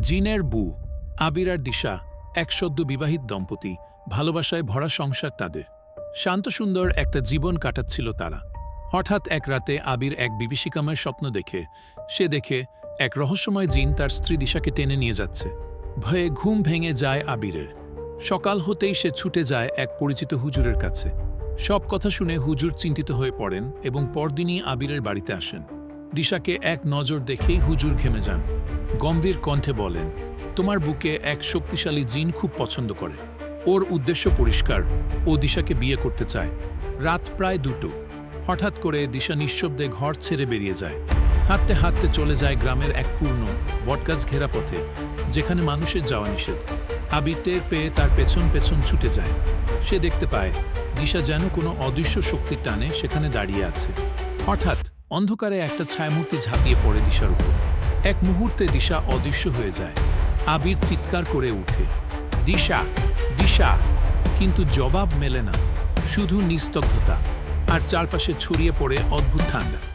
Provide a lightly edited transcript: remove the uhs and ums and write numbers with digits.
জিনের বু আবির আর দিশা এক সদ্য বিবাহিত দম্পতি, ভালোবাসায় ভরা সংসার তাদের। শান্ত সুন্দর একটা জীবন কাটাচ্ছিল তারা। হঠাৎ এক রাতে আবির এক বিভীষিকাময় স্বপ্ন দেখে এক রহস্যময় জিন তার স্ত্রী দিশাকে টেনে নিয়ে যাচ্ছে। ভয়ে ঘুম ভেঙে যায় আবিরের। সকাল হতেই সে ছুটে যায় এক পরিচিত হুজুরের কাছে। সব কথা শুনে হুজুর চিন্তিত হয়ে পড়েন এবং পরদিনই আবিরের বাড়িতে আসেন। দিশাকে এক নজর দেখেই হুজুর ঘেমে যান। গম্ভীর কণ্ঠে বলেন, তোমার বুকে এক শক্তিশালী জিন খুব পছন্দ করে। ওর উদ্দেশ্য পরিষ্কার, ও দিশাকে বিয়ে করতে চায়। রাত প্রায় 2টো। হঠাৎ করে দিশা নিঃশব্দে ঘর ছেড়ে বেরিয়ে যায়। হাঁটতে হাঁটতে চলে যায় গ্রামের এক পূর্ণ বটগাছ ঘেরা পথে, যেখানে মানুষের যাওয়া নিষেধ। আবির টের পেয়ে তার পেছন পেছন ছুটে যায়। সে দেখতে পায় দিশা যেন কোনো অদৃশ্য শক্তির টানে সেখানে দাঁড়িয়ে আছে। হঠাৎ অন্ধকারে একটা ছায়ামূর্তি ঝাঁপিয়ে পড়ে দিশার উপর। এক মুহূর্তে দিশা অদৃশ্য হয়ে যায়। আবির চিৎকার করে উঠে, দিশা, দিশা! কিন্তু জবাব মেলে না, শুধু নিস্তব্ধতা, আর চারপাশে ছড়িয়ে পড়ে অদ্ভুত ঠান্ডা।